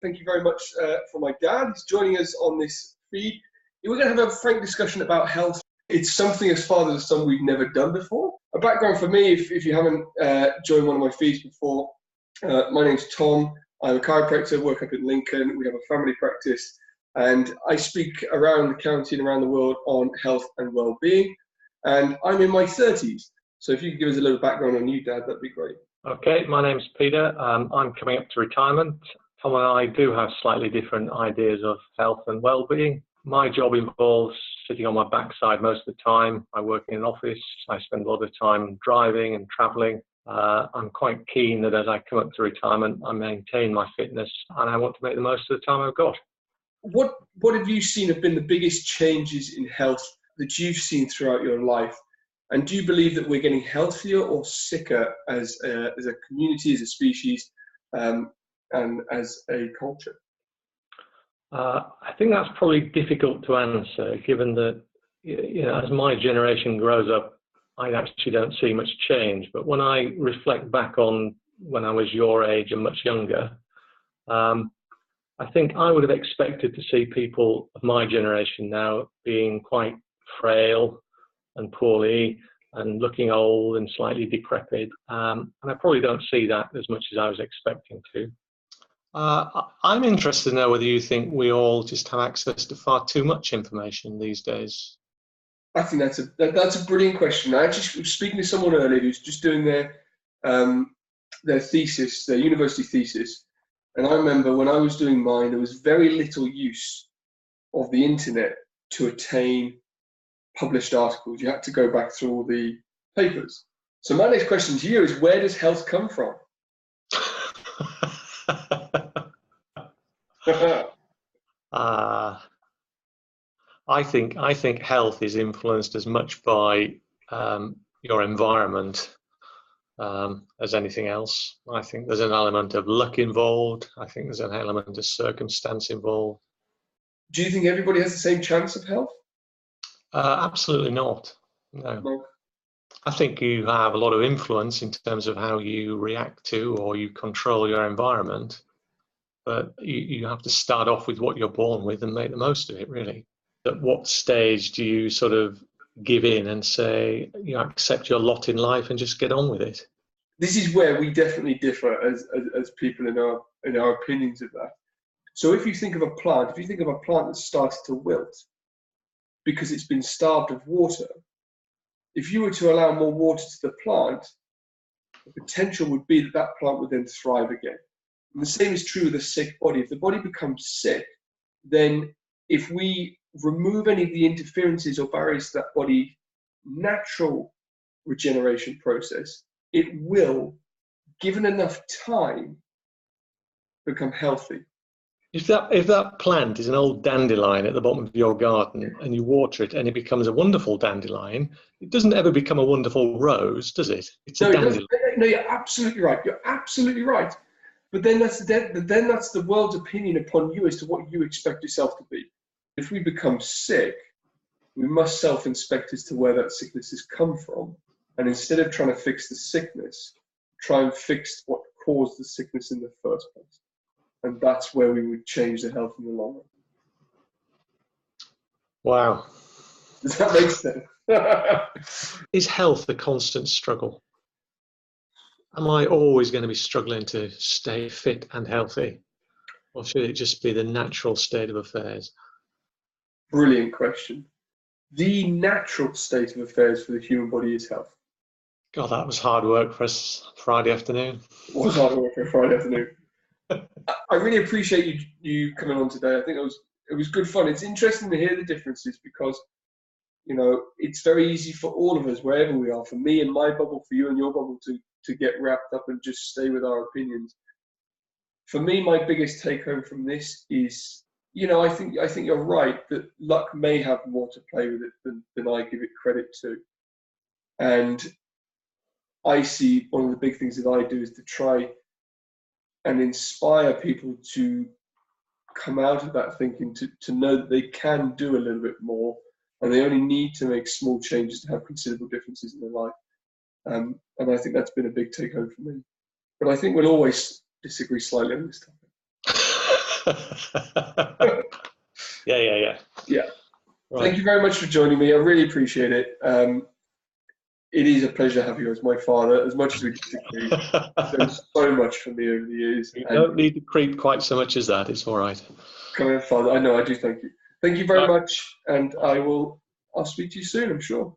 Thank you very much for my dad. He's joining us on this feed. We're going to have a frank discussion about health. It's something as father and son we've never done before. A background for me, if you haven't joined one of my feeds before, my name's Tom. I'm a chiropractor, work up in Lincoln. We have a family practice, and I speak around the county and around the world on health and well-being. And I'm in my 30s. So if you could give us a little background on you, Dad, that'd be great. Okay, my name's Peter. I'm coming up to retirement. Tom and I do have slightly different ideas of health and well-being. My job involves sitting on my backside most of the time. I work in an office. I spend a lot of time driving and traveling. I'm quite keen that as I come up to retirement, I maintain my fitness, and I want to make the most of the time I've got. What have you seen have been the biggest changes in health that you've seen throughout your life? And do you believe that we're getting healthier or sicker as a community, as a species, and as a culture? I think that's probably difficult to answer, given that, as my generation grows up, I actually don't see much change. But when I reflect back on when I was your age and much younger, I think I would have expected to see people of my generation now being quite frail and poorly and looking old and slightly decrepit. And I probably don't see that as much as I was expecting to. I'm interested to know whether you think we all just have access to far too much information these days. I think that's a brilliant question. I actually was speaking to someone earlier who's just doing their thesis, their university thesis. And I remember when I was doing mine, there was very little use of the internet to attain published articles. You had to go back through all the papers. So my next question to you is, where does health come from? I think health is influenced as much by your environment as anything else. I think there's an element of luck involved. I think there's an element of circumstance involved. Do you think everybody has the same chance of health? Absolutely not. No. I think you have a lot of influence in terms of how you react to or you control your environment, but you have to start off with what you're born with and make the most of it, really. At what stage do you sort of give in and say, you accept your lot in life and just get on with it? This is where we definitely differ as people in our opinions of that. So if you think of a plant that's started to wilt because it's been starved of water, if you were to allow more water to the plant, the potential would be that that plant would then thrive again. And the same is true with a sick body. If the body becomes sick, then if we remove any of the interferences or barriers to that body's natural regeneration process, it will, given enough time, become healthy. If that plant is an old dandelion at the bottom of your garden and you water it and it becomes a wonderful dandelion, it doesn't ever become a wonderful rose, does it? It's a dandelion. No, you're absolutely right. You're absolutely right. But then that's the world's opinion upon you as to what you expect yourself to be. If we become sick, we must self-inspect as to where that sickness has come from. And instead of trying to fix the sickness, try and fix what caused the sickness in the first place. And that's where we would change the health in the long run. Wow. Does that make sense? Is health a constant struggle? Am I always going to be struggling to stay fit and healthy? Or should it just be the natural state of affairs? Brilliant question. The natural state of affairs for the human body is health. God, that was hard work for us Friday afternoon. It was hard work for a Friday afternoon. I really appreciate you coming on today. I think it was good fun. It's interesting to hear the differences because, it's very easy for all of us, wherever we are, for me and my bubble, for you and your bubble, to get wrapped up and just stay with our opinions. For me, my biggest take home from this is, I think you're right that luck may have more to play with it than I give it credit to. And I see one of the big things that I do is to try and inspire people to come out of that thinking, to know that they can do a little bit more and they only need to make small changes to have considerable differences in their life. And I think that's been a big take home for me. But I think we'll always disagree slightly on this topic. Yeah. Yeah. Right. Thank you very much for joining me. I really appreciate it. It is a pleasure to have you as my father, as much as we disagree. You've done so much for me over the years. You And don't need to creep quite so much as that. It's all right. coming as father, I know I do. Thank you. Thank you very Right. much, and I'll speak to you soon, I'm sure.